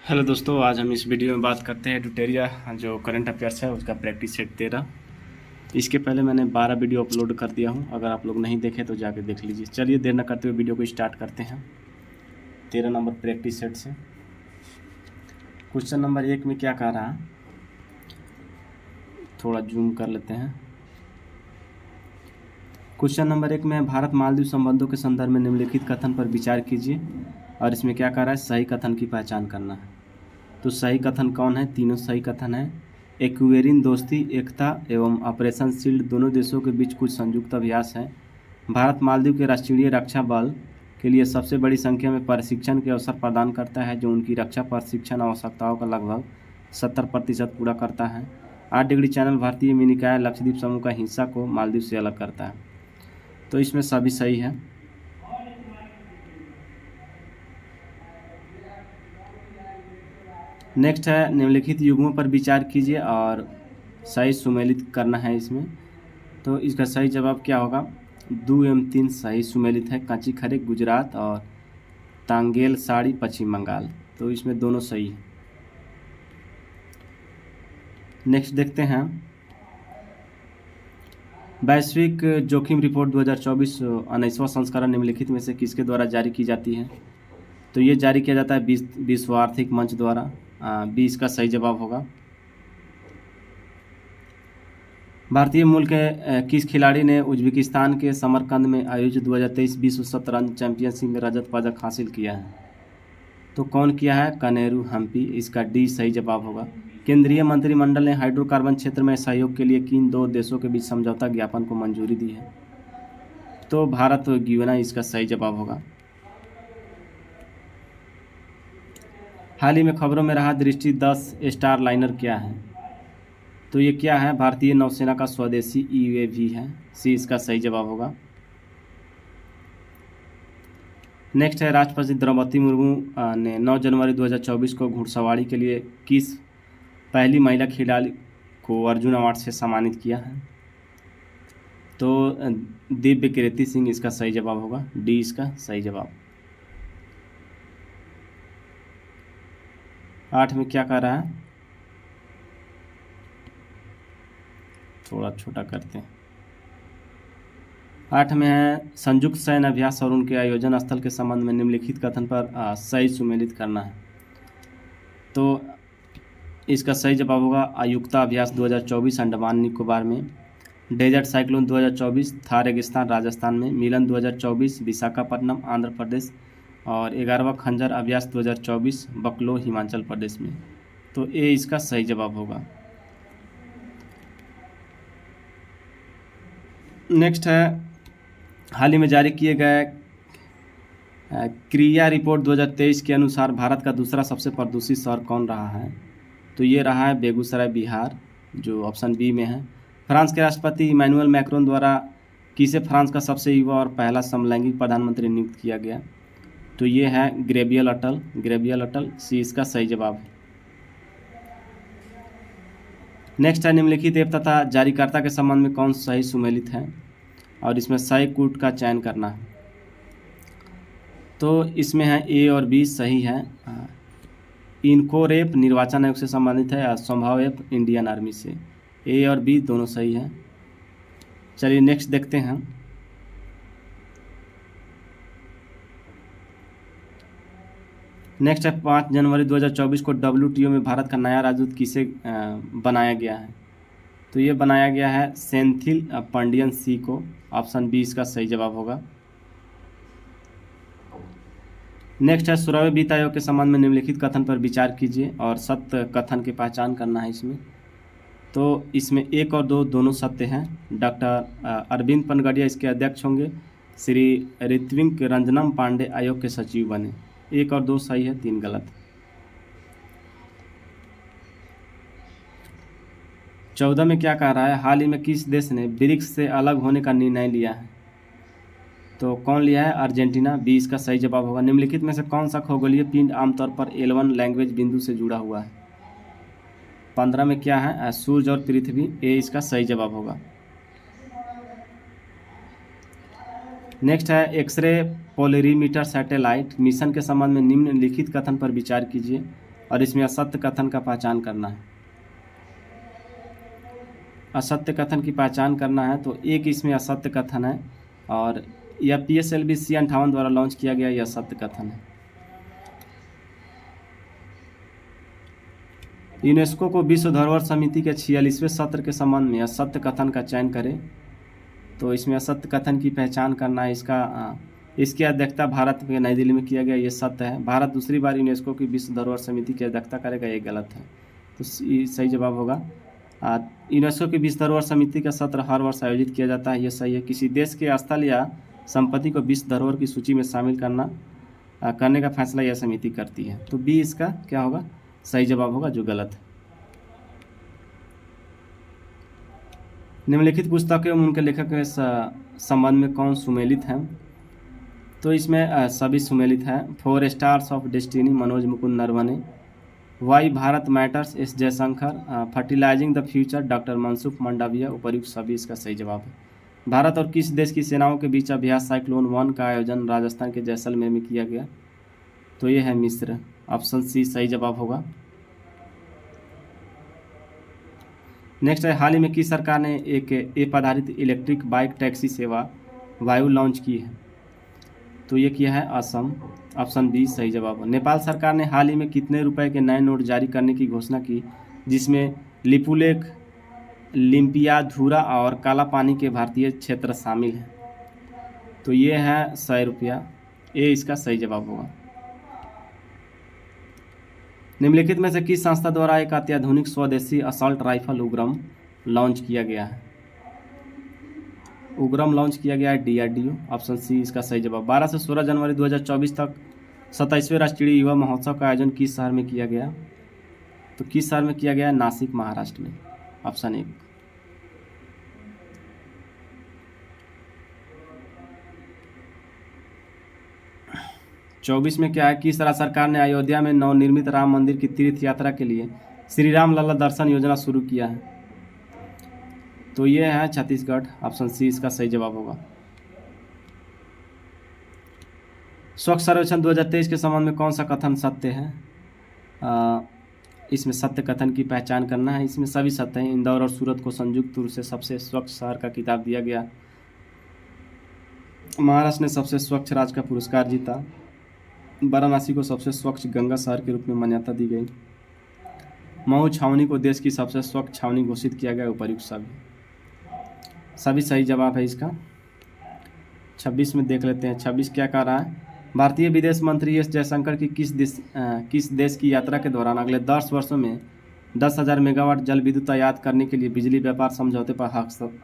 Hello दोस्तों, आज हम इस वीडियो में बात करते हैं ट्यूटेरिया जो करंट अफेयर्स है उसका प्रैक्टिस सेट 13। इसके पहले मैंने 12 वीडियो अपलोड कर दिया हूं, अगर आप लोग नहीं देखे तो जाके देख लीजिए। चलिए देर न करते हुए वीडियो को स्टार्ट करते हैं 13 नंबर प्रैक्टिस सेट से। क्वेश्चन नंबर 1 में क्या कह रहा है, थोड़ा जूम कर लेते हैं। क्वेश्चन नंबर 1 में भारत मालदीव संबंधों के संदर्भ में निम्नलिखित कथन पर विचार कीजिए, और इसमें क्या कह रहा है, सही कथन की पहचान करना है। तो सही कथन कौन है? तीनों सही कथन है। एक्वेरिन दोस्ती, एकता एवं ऑपरेशन शील्ड दोनों देशों के बीच कुछ संयुक्त अभ्यास है। भारत मालदीव के राष्ट्रीय रक्षा बल के लिए सबसे बड़ी संख्या में प्रशिक्षण के अवसर प्रदान करता है, जो उनकी रक्षा प्रशिक्षण आवश्यकताओं का लगभग 70% पूरा करता है। 8 डिग्री चैनल भारतीय मिनिकाय लक्षद्वीप समूह का हिस्सा को मालदीव से अलग करता है। तो इसमें सभी सही है। नेक्स्ट है, निम्नलिखित युग्मों पर विचार कीजिए और सही सुमेलित करना है इसमें। तो इसका सही जवाब क्या होगा? 2 एवं 3 सही सुमेलित है। कांची खरे गुजरात और तांगेल साड़ी पश्चिम बंगाल, तो इसमें दोनों सही है। नेक्स्ट देखते हैं, वैश्विक जोखिम रिपोर्ट 2024 19वां संस्करण निम्नलिखित में से किसके द्वारा जारी की जाती है? तो ये जारी किया जाता है विश्व आर्थिक मंच द्वारा। 20 का सही जवाब होगा। भारतीय मूल के किस खिलाड़ी ने उज्बेकिस्तान के समरकंद में आयोजित 2023 विश्व शतरंज चैंपियनशिप में रजत पदक हासिल किया है? तो कौन किया है? कनेरू हम्पी। इसका डी सही जवाब होगा। केंद्रीय मंत्रिमंडल ने हाइड्रोकार्बन क्षेत्र में सहयोग के लिए किन 2 देशों के बीच समझौता ज्ञापन को मंजूरी दी है? तो भारत और गियाना, इसका सही जवाब होगा। हाल ही में खबरों में रहा दृष्टि 10 स्टार लाइनर क्या है? तो ये क्या है? भारतीय नौसेना का स्वदेशी यूएवी है। सी इसका सही जवाब होगा। नेक्स्ट है, राष्ट्रपति द्रौपदी मुर्मू ने 9 जनवरी 2024 को घुड़सवारी के लिए किस पहली महिला खिलाड़ी को अर्जुन अवार्ड से सम्मानित किया है? तो दिव्य कीर्ति सिंह, इसका सही जवाब होगा। डी इसका सही जवाब। 8 में क्या कह रहा है, थोड़ा छोटा करते हैं। 8 में है, संयुक्त सैन्य अभ्यास और उनके आयोजन स्थल के संबंध में निम्नलिखित कथन पर सही सुमेलित करना है। तो इसका सही जवाब होगा आयुक्ता अभ्यास 2024 अंडमान निकोबार में, डेजर्ट साइक्लोन 2024 थार रेगिस्तान राजस्थान में, मिलन 2024 विशाखापट्टनम आंध्र प्रदेश, और 11वां खंजर अभ्यास 2024 बकलो हिमाचल प्रदेश में। तो ए इसका सही जवाब होगा। नेक्स्ट है, हाल ही में जारी किए गए क्रिया रिपोर्ट 2023 के अनुसार भारत का दूसरा सबसे प्रदूषित शहर कौन रहा है? तो ये रहा है बेगूसराय बिहार, जो ऑप्शन बी में है। फ्रांस के राष्ट्रपति इमैनुअल मैक्रोन द्वारा किसे फ्रांस का सबसे युवा और पहला समलैंगिक प्रधानमंत्री नियुक्त किया गया? तो ये है गैब्रियल अटल। गैब्रियल अटल, सी इसका सही जवाब है। नेक्स्ट है, निम्नलिखित ऐप तथा जारीकर्ता के संबंध में कौन सही सुमेलित है? और इसमें सही कूट का चयन करना है। तो इसमें है ए और बी सही है। इनकोर ऐप निर्वाचन आयोग से संबंधित है, संभव ऐप इंडियन आर्मी से। ए और बी दोनों सही है। चलिए नेक्स्ट देखते हैं, नेक्स्ट है 5 जनवरी 2024 को WTO में भारत का नया राजदूत किसे बनाया गया है? तो ये बनाया गया है सेंथिल पांडियन सी को। ऑप्शन बी इसका सही जवाब होगा। नेक्स्ट है, 16वें वित्त आयोग के संबंध में निम्नलिखित कथन पर विचार कीजिए और सत्य कथन की पहचान करना है इसमें। तो इसमें 1 और 2 दोनों सत्य हैं। डॉक्टर अरविंद पनगड़िया इसके अध्यक्ष होंगे। श्री ऋत्विक रंजनम पांडे आयोग के सचिव बने। 1 और 2 सही है, 3 गलत। 14 में क्या कह रहा है, हाल ही में किस देश ने ब्रिक्स से अलग होने का निर्णय लिया है? तो कौन लिया है? अर्जेंटीना। बी इसका सही जवाब होगा। निम्नलिखित में से कौन सा खगोलीय पिंड आमतौर पर L1 लैंग्वेज बिंदु से जुड़ा हुआ है? 15 में क्या है, सूर्य और पृथ्वी। ए इसका सही जवाब होगा। नेक्स्ट है, एक्सरे पोलरीमीटर सैटेलाइट मिशन के संबंध में निम्नलिखित कथन पर विचार कीजिए और इसमें असत्य कथन का पहचान करना है। असत्य कथन की पहचान करना है तो एक इसमें असत्य कथन है, और यह PSLV C58 द्वारा लॉन्च किया गया यह असत्य कथन है। यूनेस्को को विश्व धरोहर समिति के 46वें सत्र के संबंध में असत्य कथन का चयन करें। तो इसमें असत्य कथन की पहचान करना है। इसकी अध्यक्षता भारत में नई दिल्ली में किया गया, ये सत्य है। भारत दूसरी बार यूनेस्को की विश्व धरोहर समिति की अध्यक्षता करेगा, ये गलत है। तो सही जवाब होगा। यूनेस्को की विश्व धरोहर समिति का सत्र हर वर्ष आयोजित किया जाता है, ये सही है। किसी देश के स्थल या संपत्ति को विश्व धरोहर की सूची में शामिल करने का फैसला यह समिति करती है। तो बी इसका क्या होगा, सही जवाब होगा, जो गलत है। निम्नलिखित पुस्तकें उनके लेखक के संबंध में कौन सुमेलित हैं? तो इसमें सभी सुमेलित हैं। 4 stars of destiny Manoj Mukund Naravane, why Bharat matters S Jaishankar, fertilizing the future doctor Mansukh Mandaviya, उपर्युक्त सभी इसका सही जवाब है। भारत और किस देश की सेनाओं के बीच अभ्यास साइक्लोन 1 का आयोजन राजस्थान के जैसलमेर में किया गया? तो ये है मिस्र, ऑप्शन सी सही जवाब होगा। नेक्स्ट है, हाल ही में किस सरकार ने एक ऐप आधारित इलेक्ट्रिक बाइक टैक्सी सेवा वायु लॉन्च की है? तो ये किया है असम, ऑप्शन बी सही जवाब। नेपाल सरकार ने हाल ही में कितने रुपए के नए नोट जारी करने की घोषणा की, जिसमें लिपुलेख, लिम्पियाधुरा और काला पानी के भारतीय क्षेत्र शामिल हैं? तो ये है 100 रुपया, ये इसका सही जवाब होगा। निम्नलिखित में से किस संस्था द्वारा एक अत्याधुनिक स्वदेशी असॉल्ट राइफल उग्रम लॉन्च किया गया है? उग्रम लॉन्च किया गया है DRDO, ऑप्शन सी इसका सही जवाब। 12 से 16 जनवरी 2024 तक 27वें राष्ट्रीय युवा महोत्सव का आयोजन किस शहर में किया गया? तो किस शहर में किया गया है? नासिक, महाराष्ट्र में, ऑप्शन 1। 24 में क्या है, किस राज्य सरकार ने अयोध्या में नवनिर्मित राम मंदिर की तीर्थ यात्रा के लिए श्री राम लल्ला दर्शन योजना शुरू किया है? तो ये है छत्तीसगढ़, ऑप्शन सी इसका सही जवाब होगा। स्वच्छ सर्वेक्षण 2023 के संबंध में कौन सा कथन सत्य है? इसमें सत्य कथन की पहचान करना है। इसमें सभी सत्य हैं। इंदौर और सूरत को संयुक्त रूप से सबसे स्वच्छ शहर का खिताब दिया गया। महाराष्ट्र ने सबसे स्वच्छ राज्य का पुरस्कार जीता। वाराणसी को सबसे स्वच्छ गंगा शहर के रूप में मान्यता दी गई। मऊ छावनी को देश की सबसे स्वच्छ छावनी घोषित किया गया। उपर्युक्त सभी सही जवाब है इसका। 26 में देख लेते हैं। 26 क्या कह रहा है, भारतीय विदेश मंत्री एस जयशंकर की किस देश की यात्रा के दौरान अगले 10 वर्षों में 10,000 मेगावाट जल विद्युत आयात करने के लिए बिजली व्यापार समझौते पर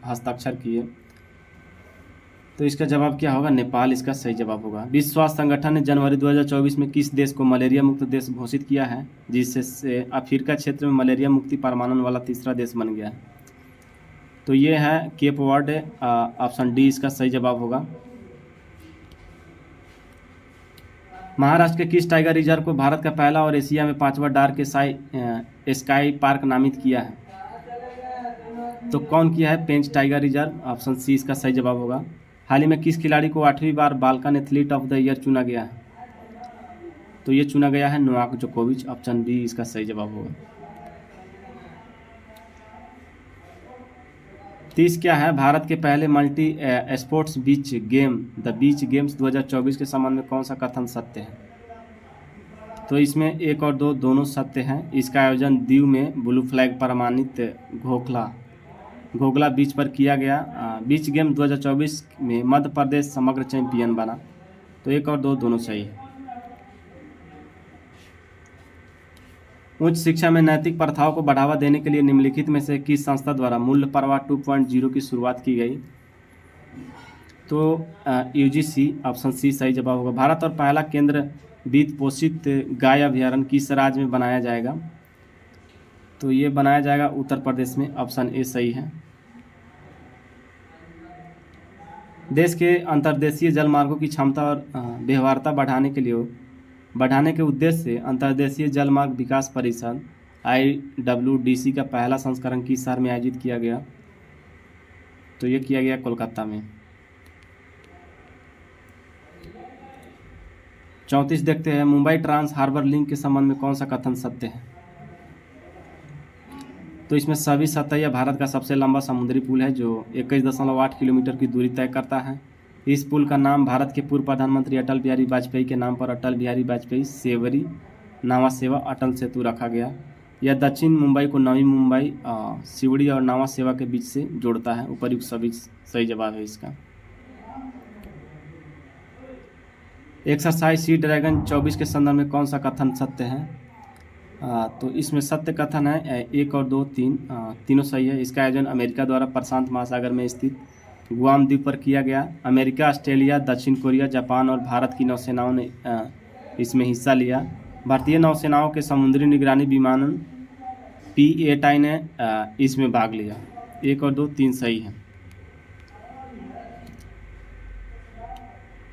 हस्ताक्षर किए? तो इसका जवाब क्या होगा, नेपाल इसका सही जवाब होगा। विश्व स्वास्थ्य संगठन ने जनवरी 2024 में किस देश को मलेरिया मुक्त देश घोषित किया है, जिससे अफ्रीका क्षेत्र में मलेरिया मुक्ति परमाणु वाला तीसरा देश बन गया है? तो ये है केप वर्डे, ऑप्शन डी इसका सही जवाब होगा। महाराष्ट्र के किस टाइगर रिजर्व को भारत का पहला और एशिया में 5वां डार्क स्काई पार्क नामित किया है? तो कौन किया है, पेंच टाइगर रिजर्व, ऑप्शन सी इसका सही जवाब होगा। हाल ही में किस खिलाड़ी को 8वीं बार Balkan athlete of the year चुना गया है? तो ये चुना गया है नोवाक जोकोविच, ऑप्शन बी इसका सही जवाब होगा। 30 क्या है, भारत के पहले multi sports beach game the beach games 2024 के संबंध में कौन सा कथन सत्य है? तो इसमें 1 और 2 दोनों सत्य हैं। इसका आयोजन दीव में ब्लू फ्लैग प्रमाणित घोघला बीच पर किया गया। बीच गेम 2024 में मध्य प्रदेश समग्र चैंपियन बना। तो 1 और 2 दोनों सही है। उच्च शिक्षा में नैतिक प्रथाओं को बढ़ावा देने के लिए निम्नलिखित में से किस संस्था द्वारा मूल्य प्रवाह 2.0 की शुरुआत की गई? तो UGC, ऑप्शन सी सही जवाब होगा। भारत और पहला केंद्र वित्त पोषित गाय अभ्यारण्य किस राज्य में बनाया जाएगा? तो ये बनाया जाएगा उत्तर प्रदेश में, ऑप्शन ए सही है। देश के अंतर्देशीय जलमार्गों की क्षमता और व्यवहार्यता बढ़ाने के उद्देश्य से अंतर्देशीय जलमार्ग विकास परिषद IWDC का पहला संस्करण किस शहर में आयोजित किया गया? तो ये किया गया कोलकाता में। 34 देखते हैं, मुंबई ट्रांस हार्बर लिंक के संबंध में कौन सा कथन सत्य है? तो इसमें सभी सत्य है। भारत का सबसे लंबा समुद्री पुल है जो 21.8 किलोमीटर की दूरी तय करता है। इस पुल का नाम भारत के पूर्व प्रधानमंत्री अटल बिहारी वाजपेयी के नाम पर अटल बिहारी वाजपेयी सेवरी नावा सेवा अटल सेतु रखा गया। यह दक्षिण मुंबई को नवी मुंबई, सिवड़ी और नावा सेवा के बीच से जोड़ता है। उपर्युक्त सभी सही जवाब है इसका। एक्सरसाइज सी ड्रैगन 24 के संदर्भ में कौन सा कथन सत्य है? तो इसमें सत्य कथन है 1 और 2, 3 तीनों सही है। इसका आयोजन अमेरिका द्वारा प्रशांत महासागर में स्थित गुआम द्वीप पर किया गया। अमेरिका, ऑस्ट्रेलिया, दक्षिण कोरिया, जापान और भारत की नौसेनाओं ने इसमें हिस्सा लिया। भारतीय नौसेनाओं के समुद्री निगरानी विमानन P-8I ने इसमें भाग लिया। 1 और 2, 3 सही है।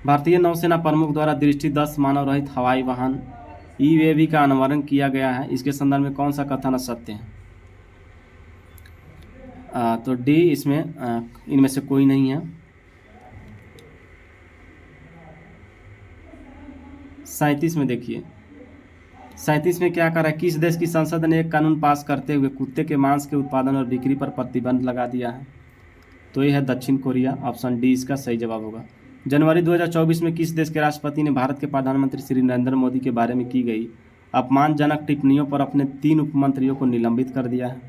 भारतीय नौसेना प्रमुख द्वारा दृष्टि 10 मानव रहित हवाई वाहन UAV का अनावरण किया गया है। इसके संदर्भ में कौन सा कथन सत्य है? तो डी, इसमें इनमें से कोई नहीं है। 37 में देखिए, 37 में क्या कर रहा है? किस देश की संसद ने एक कानून पास करते हुए कुत्ते के मांस के उत्पादन और बिक्री पर प्रतिबंध लगा दिया है? तो यह है दक्षिण कोरिया। ऑप्शन डी इसका सही जवाब होगा। जनवरी 2024 में किस देश के राष्ट्रपति ने भारत के प्रधानमंत्री श्री नरेंद्र मोदी के बारे में की गई अपमानजनक टिप्पणियों पर अपने 3 उपमंत्रियों को निलंबित कर दिया है?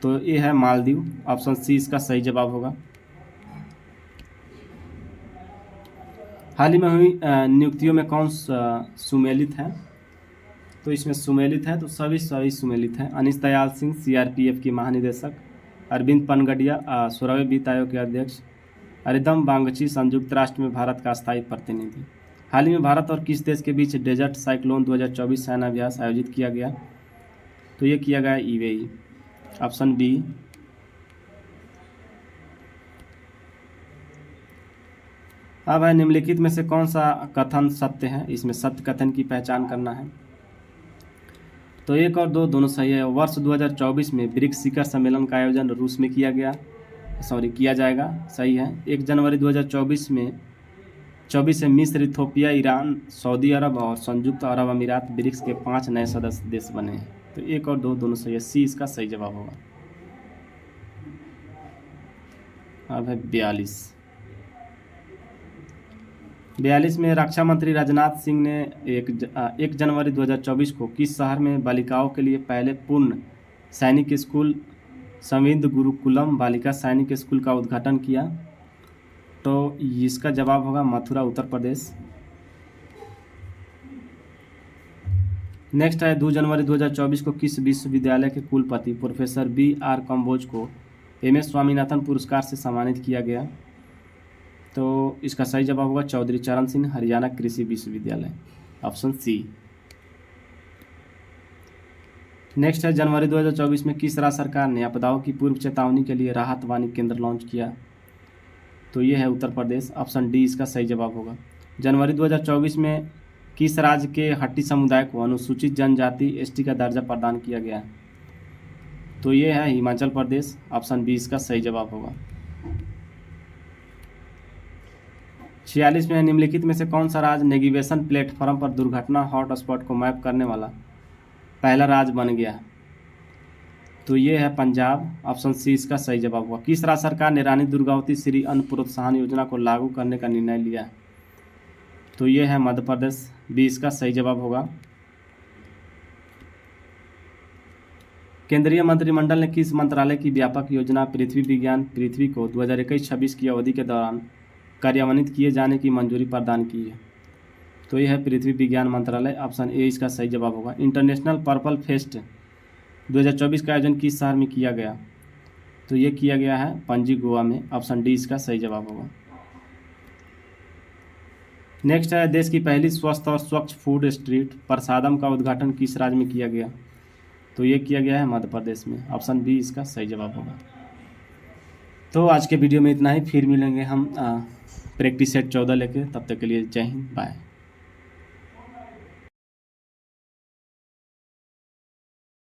तो ये है मालदीव। ऑप्शन सी इसका सही जवाब होगा। हाल ही में हुई नियुक्तियों में कौन सुमेलित है? तो इसमें सुमेलित है, तो सभी सुमेलित हैं। अनीश दयाल सिंह CRPF की महानिदेशक, अरविंद पनगडिया 16वें वित्त आयोग के अध्यक्ष, अरिदम बागची संयुक्त राष्ट्र में भारत का स्थायी प्रतिनिधि। हाल ही में भारत और किस देश के बीच डेजर्ट साइक्लोन 2024 सेनाभ्यास आयोजित किया गया? तो ये किया गया UAE। Option B. अब है निम्नलिखित में से कौन सा कथन सत्य है? इसमें सत्य कथन की पहचान करना है। तो 1 और 2 दोनों सही है। वर्ष 2024 में ब्रिक्स शिखर सम्मेलन का आयोजन रूस में किया जाएगा। सही है। 1 जनवरी 2024 से मिस्र, इथोपिया, ईरान, सऊदी अरब और संयुक्त अरब अमीरात ब्रिक्स के 5 नए सदस्य देश बने हैं। तो 1 और 2 दोनों सही है। सी इसका सही जवाब होगा। अब है 42 में रक्षा मंत्री राजनाथ सिंह ने 1 जनवरी 2024 को किस शहर में बालिकाओं के लिए पहले पूर्ण सैनिक स्कूल संविद गुरुकुलम बालिका सैनिक स्कूल का उद्घाटन किया? तो इसका जवाब होगा मथुरा, उत्तर प्रदेश। नेक्स्ट है 2 जनवरी 2024 को किस विश्वविद्यालय के कुलपति प्रोफेसर B.R. कम्बोज को MS स्वामीनाथन पुरस्कार से सम्मानित किया गया? तो इसका सही जवाब होगा चौधरी चरण सिंह, हरियाणा कृषि विश्वविद्यालय। Option C. नेक्स्ट है जनवरी 2024 में किस राज्य सरकार ने आपदाओं की पूर्व चेतावनी के लिए राहत वाणी केंद्र लॉन्च किया? तो ये है उत्तर प्रदेश। ऑप्शन डी इसका सही जवाब होगा। जनवरी 2024 में किस राज्य के हट्टी समुदाय को अनुसूचित जनजाति ST का दर्जा प्रदान किया गया? तो ये है हिमाचल प्रदेश। ऑप्शन बी इसका सही जवाब होगा। 46 में निम्नलिखित में से कौन सा राज्य नेविगेशन प्लेटफॉर्म पर दुर्घटना हॉटस्पॉट को मैप करने वाला पहला राज्य बन गया? तो ये है पंजाब। ऑप्शन सी इसका सही जवाब हुआ। किस राज्य सरकार ने रानी दुर्गावती श्री अन्न प्रोत्साहन योजना को लागू करने का निर्णय लिया? तो ये है मध्य प्रदेश। बी इसका सही जवाब होगा। केंद्रीय मंत्रिमंडल ने किस मंत्रालय की व्यापक योजना पृथ्वी विज्ञान पृथ्वी को 2021-26 की अवधि के दौरान कार्यान्वित किए जाने की मंजूरी प्रदान की है? तो यह है पृथ्वी विज्ञान मंत्रालय। ऑप्शन ए इसका सही जवाब होगा। इंटरनेशनल पर्पल फेस्ट 2024 का आयोजन किस शहर में किया गया? तो ये किया गया है पणजी, गोवा में। ऑप्शन डी इसका सही जवाब होगा। नेक्स्ट है देश की पहली स्वस्थ और स्वच्छ फूड स्ट्रीट प्रसादम का उद्घाटन किस राज्य में किया गया? तो ये किया गया है मध्य प्रदेश में। ऑप्शन बी इसका सही जवाब होगा। तो आज के वीडियो में इतना ही। फिर मिलेंगे हम प्रैक्टिस सेट 14 लेके। तब तक के लिए जय हिंद, बाय।